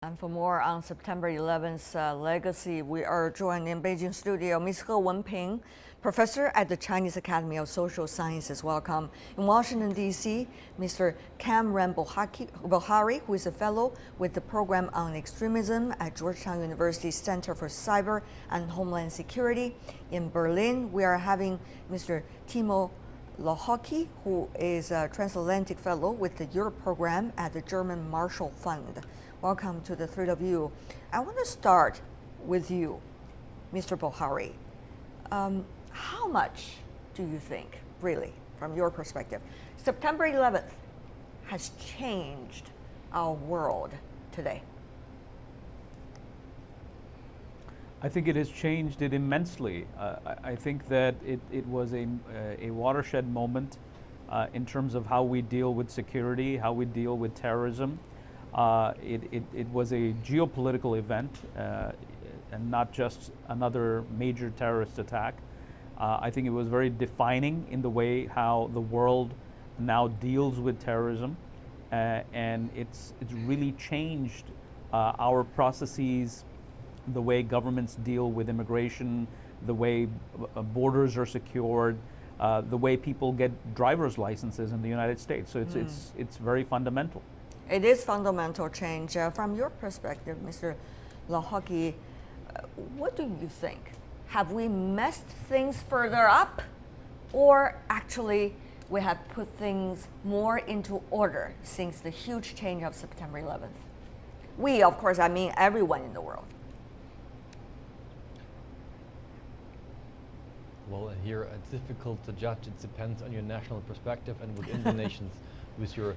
And for more on September 11th's legacy, we are joined in Beijing studio, Ms. He Wenping, professor at the Chinese Academy of Social Sciences. Welcome. In Washington, D.C., Mr. Kamran Bokhari, who is a fellow with the program on extremism at Georgetown University's Center for Cyber and Homeland Security. In Berlin, we are having Mr. Timo Lochocki, who is a Transatlantic fellow with the Europe program at the German Marshall Fund. Welcome to the three of you. I want to start with you, Mr. Bokhari. How much do you think, really, from your perspective, September 11th has changed our world today? I think it has changed it immensely. I think that it was a watershed moment in terms of how we deal with security, how we deal with terrorism. It was a geopolitical event and not just another major terrorist attack. I think it was very defining in the way how the world now deals with terrorism, and it's really changed our processes, the way governments deal with immigration, the way borders are secured, the way people get driver's licenses in the United States. So it's very fundamental. It is fundamental change. From your perspective, Mr. Lochocki, what do you think? Have we messed things further up, or actually we have put things more into order since the huge change of September 11th? We, of course, I mean everyone in the world. Well, here it's difficult to judge. It depends on your national perspective and within the nations with your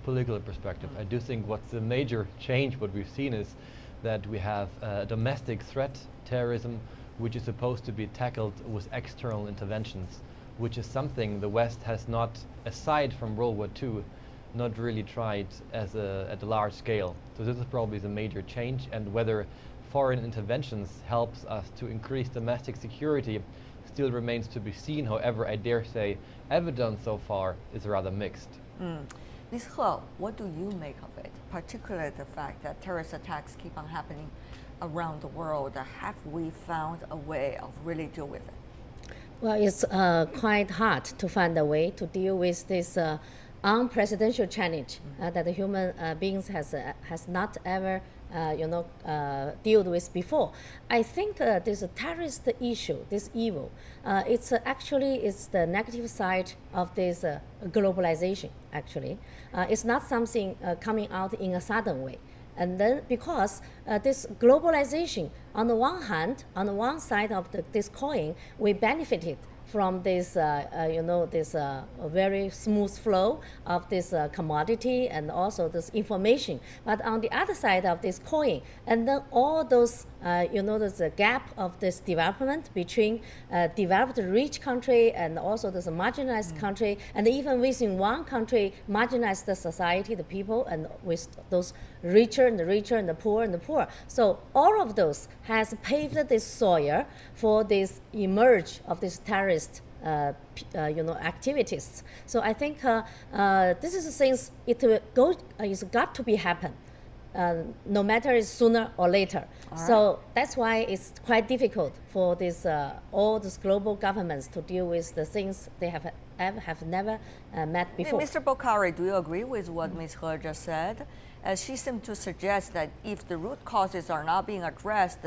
political perspective. I do think what's the major change, what we've seen is that we have a domestic threat, terrorism, which is supposed to be tackled with external interventions, which is something the West has not, aside from World War II, not really tried at a large scale. So this is probably the major change, and whether foreign interventions helps us to increase domestic security still remains to be seen. However, I dare say evidence so far is rather mixed. Ms. He, what do you make of it, particularly the fact that terrorist attacks keep on happening around the world? Have we found a way of really deal with it? Well, it's quite hard to find a way to deal with this unprecedented challenge that the human beings has not ever dealt with before. I think this terrorist issue, this evil, it's the negative side of this globalization. Actually, it's not something coming out in a sudden way. And then because this globalization, on the one hand, on the one side of this coin, we benefited from this, very smooth flow of this commodity and also this information. But on the other side of this coin, and then all those, there's a gap of this development between developed rich country and also this marginalized country, and even within one country, marginalized the society, the people, and with those richer and the richer and the poor. So all of those has paved this soil for this emerge of this terrorist activities. So I think this is the things it's got to be happen, no matter it's sooner or later. So that's why it's quite difficult for this all these global governments to deal with the things they have never met before. Mr. Bokhari, do you agree with what Ms. He just said? She seemed to suggest that if the root causes are not being addressed,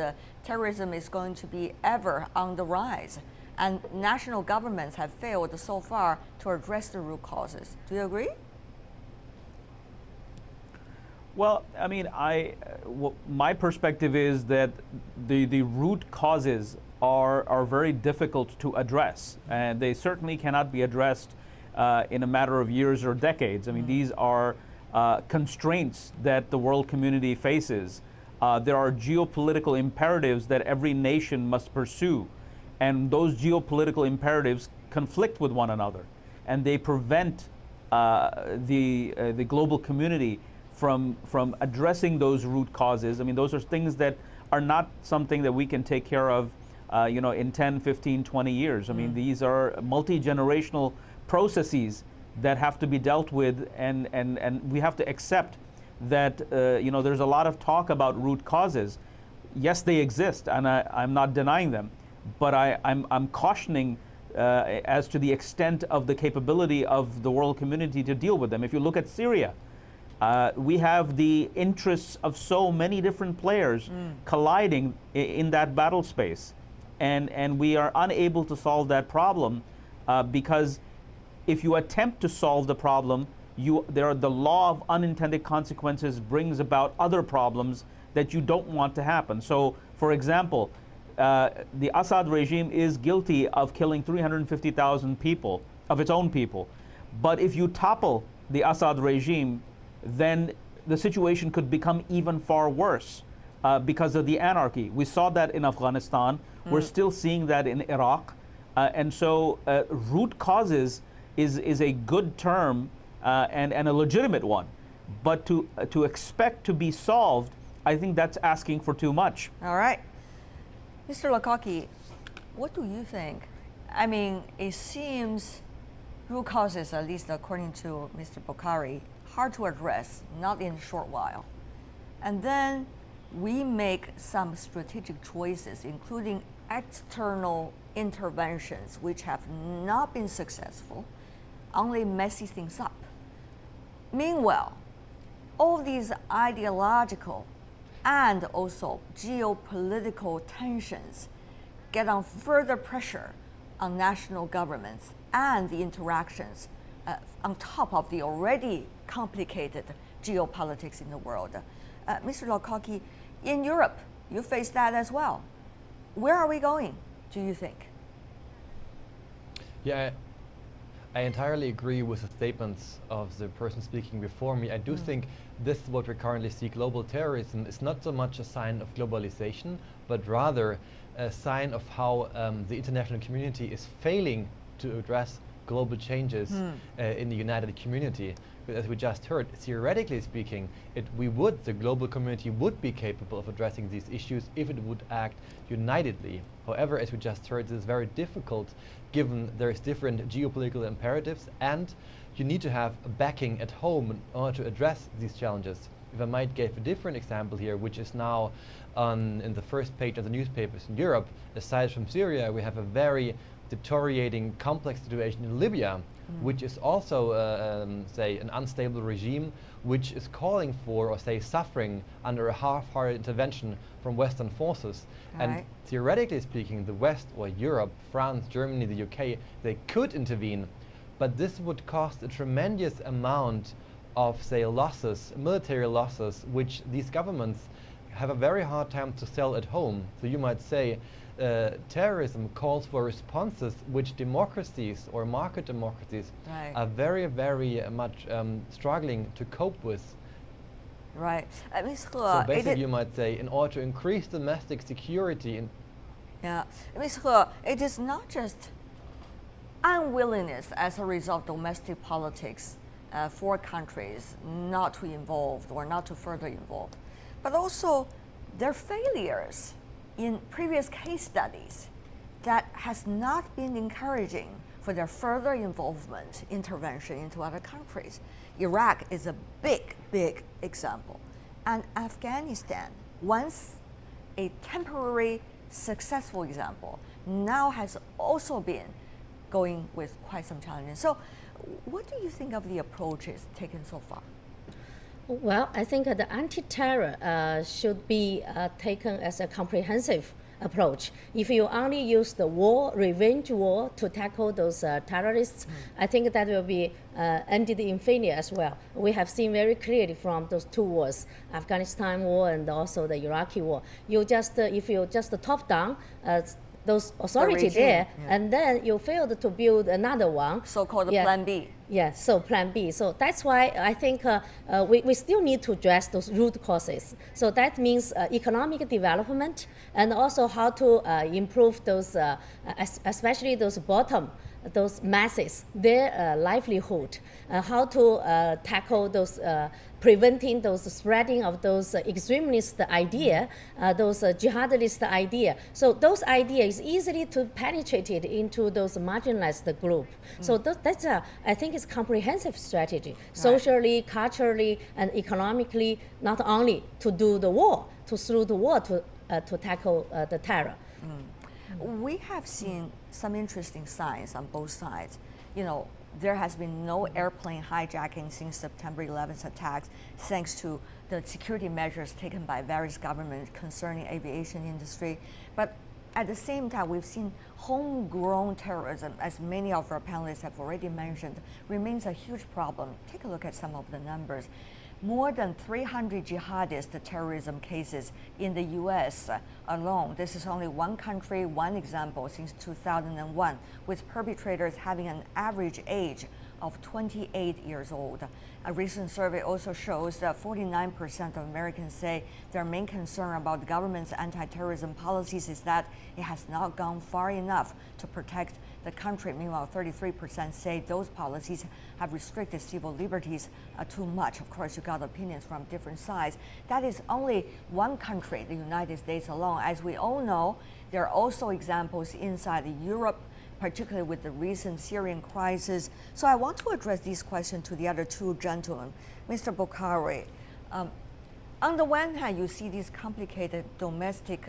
terrorism is going to be ever on the rise. And national governments have failed so far to address the root causes. Do you agree? Well, I mean, my perspective is that the root causes are very difficult to address, and they certainly cannot be addressed in a matter of years or decades. I mean, these are constraints that the world community faces. There are geopolitical imperatives that every nation must pursue, and those geopolitical imperatives conflict with one another, and they prevent the global community from addressing those root causes. I mean, those are things that are not something that we can take care of in 10, 15, 20 years. I mean, these are multi-generational processes that have to be dealt with, and we have to accept that there's a lot of talk about root causes. Yes, they exist, and I'm not denying them, but I'm cautioning as to the extent of the capability of the world community to deal with them. If you look at Syria, we have the interests of so many different players colliding in that battle space, and we are unable to solve that problem because if you attempt to solve the problem, the law of unintended consequences brings about other problems that you don't want to happen. So, for example, the Assad regime is guilty of killing 350,000 people, of its own people. But if you topple the Assad regime, then the situation could become even far worse because of the anarchy. We saw that in Afghanistan. We're still seeing that in Iraq. And so root causes is a good term and a legitimate one. But to expect to be solved, I think that's asking for too much. All right. Mr. Lochocki, what do you think? I mean, it seems root causes, at least according to Mr. Bokhari, hard to address, not in a short while. And then we make some strategic choices, including external interventions, which have not been successful, only messy things up. Meanwhile, all these ideological and also geopolitical tensions get on further pressure on national governments and the interactions on top of the already complicated geopolitics in the world. Mr. Lochocki, in Europe, you face that as well. Where are we going, do you think? Yeah, I entirely agree with the statements of the person speaking before me. I do think this is what we currently see. Global terrorism is not so much a sign of globalization, but rather a sign of how the international community is failing to address global changes in the united community. But as we just heard, theoretically speaking, the global community would be capable of addressing these issues if it would act unitedly. However, as we just heard, this is very difficult given there is different geopolitical imperatives, and you need to have a backing at home in order to address these challenges. If I might give a different example here, which is now in the first page of the newspapers in Europe, aside from Syria, we have a very deteriorating, complex situation in Libya, which is also, say, an unstable regime, which is calling for, or say, suffering under a half-hearted intervention from Western forces. And theoretically speaking, the West, or Europe, France, Germany, the UK, they could intervene, but this would cost a tremendous amount of, say, losses, military losses, which these governments have a very hard time to sell at home. So you might say, terrorism calls for responses which democracies or market democracies are very, very much struggling to cope with. Right. Ms. He, so basically you might say, in order to increase domestic security. Ms. He, it is not just unwillingness as a result of domestic politics for countries not to involve or not to further involve, but also their failures in previous case studies that has not been encouraging for their further involvement, intervention into other countries. Iraq is a big, big example. And Afghanistan, once a temporary successful example, now has also been going with quite some challenges. So what do you think of the approaches taken so far? Well, I think the anti-terror should be taken as a comprehensive approach. If you only use the war, revenge war, to tackle those terrorists, I think that will be ended in failure as well. We have seen very clearly from those two wars, Afghanistan war and also the Iraqi war. You just, if you just top down those authorities there, and then you failed to build another one. So-called Plan B. Yes, so Plan B. So that's why I think we still need to address those root causes. So that means economic development and also how to improve those, especially those bottom those masses, their livelihood, how to tackle those preventing those spreading of those extremist idea, those jihadist idea. So those ideas is easily to penetrate it into those marginalized group. So that's I think it's comprehensive strategy, socially, culturally, and economically, not only to do the war, through the war to tackle the terror. We have seen some interesting signs on both sides. You know, there has been no airplane hijacking since September 11th attacks, thanks to the security measures taken by various governments concerning aviation industry. But at the same time, we've seen homegrown terrorism, as many of our panelists have already mentioned, remains a huge problem. Take a look at some of the numbers. More than 300 jihadist terrorism cases in the US alone. This is only one country, one example since 2001, with perpetrators having an average age of 28 years old. A recent survey also shows that 49% of Americans say their main concern about the government's anti-terrorism policies is that it has not gone far enough to protect the country. Meanwhile, 33% say those policies have restricted civil liberties too much. Of course, you got opinions from different sides. That is only one country, the United States alone. As we all know, there are also examples inside Europe, particularly with the recent Syrian crisis. So I want to address these questions to the other two gentlemen. Mr. Bokhari, on the one hand, you see this complicated domestic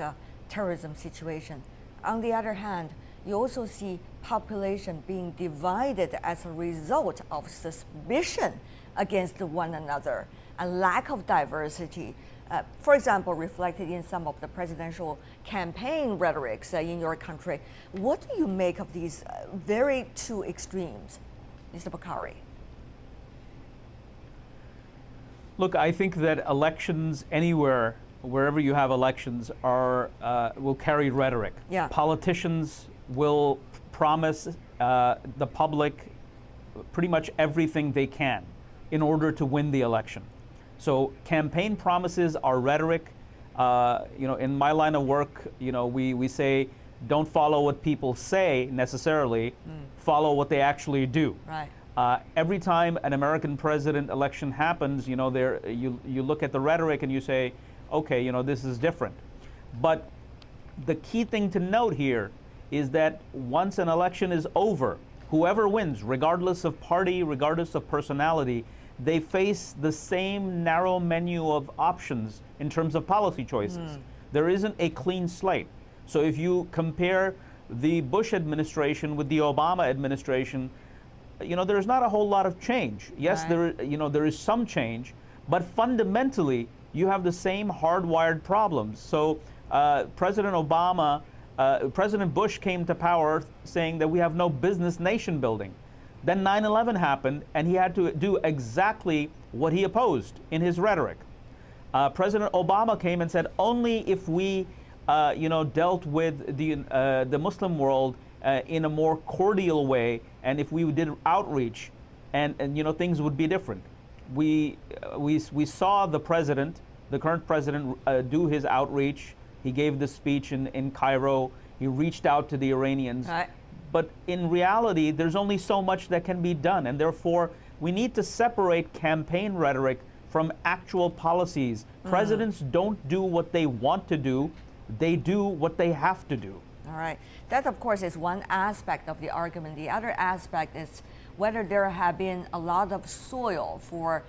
terrorism situation. On the other hand, you also see population being divided as a result of suspicion against one another, a lack of diversity. For example, reflected in some of the presidential campaign rhetorics in your country. What do you make of these very two extremes, Mr. Bokhari? Look, I think that elections anywhere, wherever you have elections, will carry rhetoric. Yeah. Politicians will promise the public pretty much everything they can in order to win the election. So campaign promises are rhetoric. In my line of work, we say don't follow what people say necessarily, follow what they actually do. Right. Every time an American president election happens, you look at the rhetoric and you say, okay, this is different. But the key thing to note here is that once an election is over, whoever wins, regardless of party, regardless of personality, they face the same narrow menu of options in terms of policy choices. There isn't a clean slate. So if you compare the Bush administration with the Obama administration, there's not a whole lot of change. Yes, right. there is some change, but fundamentally you have the same hardwired problems. So President Bush came to power saying that we have no business nation building. Then 9/11 happened, and he had to do exactly what he opposed in his rhetoric. President Obama came and said, only if we, dealt with the Muslim world in a more cordial way, and if we did outreach, and things would be different. We saw the current president, do his outreach. He gave the speech in Cairo. He reached out to the Iranians. Right. But in reality, there's only so much that can be done, and therefore we need to separate campaign rhetoric from actual policies. Presidents don't do what they want to do, they do what they have to do. All right. That, of course, is one aspect of the argument. The other aspect is whether there have been a lot of soil for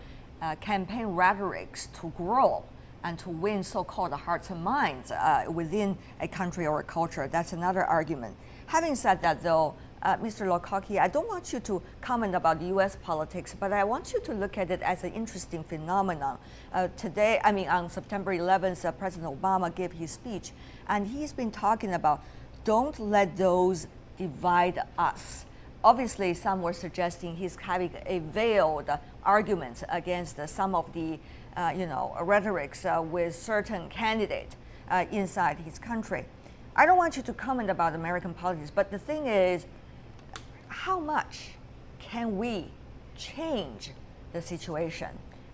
campaign rhetorics to grow and to win so-called hearts and minds within a country or a culture. That's another argument. Having said that, though, Mr. Lochocki, I don't want you to comment about U.S. politics, but I want you to look at it as an interesting phenomenon. On September 11th, President Obama gave his speech, and he's been talking about don't let those divide us. Obviously, some were suggesting he's having a veiled argument against some of the rhetorics with certain candidates inside his country. I don't want you to comment about American politics, but the thing is, how much can we change the situation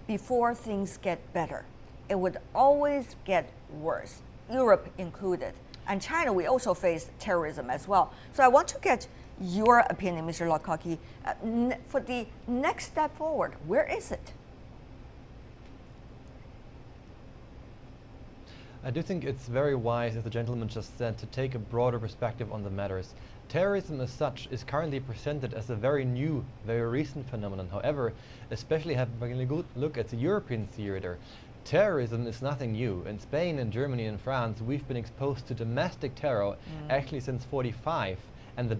before things get better? It would always get worse, Europe included. And China, we also face terrorism as well. So I want to get your opinion, Mr. Lochocki, for the next step forward, where is it? I do think it's very wise, as the gentleman just said, to take a broader perspective on the matters. Terrorism as such is currently presented as a very new, very recent phenomenon. However, especially having a look at the European theater, terrorism is nothing new. In Spain and Germany and France, we've been exposed to domestic terror actually since '45, and the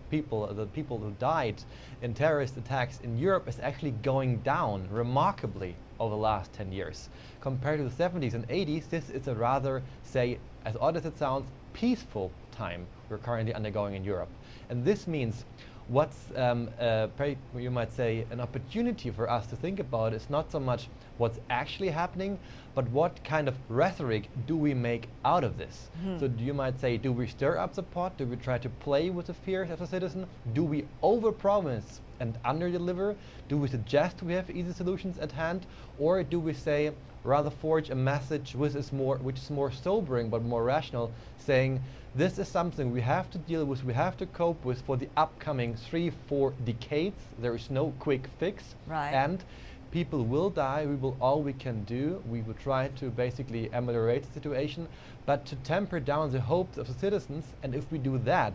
the people who died in terrorist attacks in Europe is actually going down remarkably over the last 10 years. Compared to the 70s and 80s, this is a rather, say, as odd as it sounds, peaceful time we're currently undergoing in Europe. And this means what's, you might say, an opportunity for us to think about is not so much what's actually happening, but what kind of rhetoric do we make out of this? So you might say, do we stir up the pot? Do we try to play with the fears as a citizen? Do we overpromise and underdeliver? Do we suggest we have easy solutions at hand? Or do we say, rather forge a message which is more sobering but more rational, saying this is something we have to deal with, we have to cope with for the upcoming 3-4 decades. There is no quick fix. Right. And people will die. All we can do, we will try to basically ameliorate the situation, but to temper down the hopes of the citizens. And if we do that,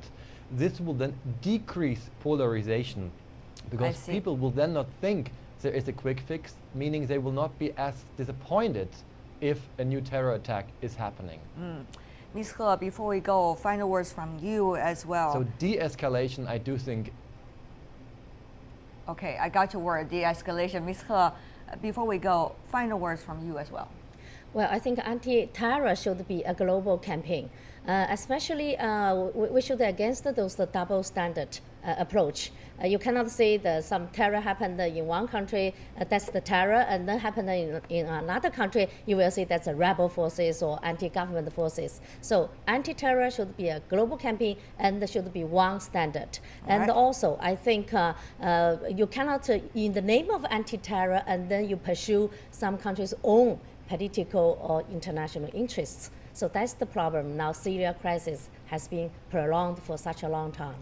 this will then decrease polarization, because people will then not think there is a quick fix, meaning they will not be as disappointed if a new terror attack is happening. Ms. He, before we go, final words from you as well. So de-escalation, I do think. Okay, I got your word, de-escalation. Ms. He, before we go, final words from you as well. Well, I think anti-terror should be a global campaign. Especially, we should against those double standard approach. You cannot say that some terror happened in one country, that's the terror, and then happened in another country, you will say that's a rebel forces or anti-government forces. So anti-terror should be a global campaign, and there should be one standard. And also, I think you cannot, in the name of anti-terror, and then you pursue some countries' own political or international interests. So that's the problem. Now Syria crisis has been prolonged for such a long time.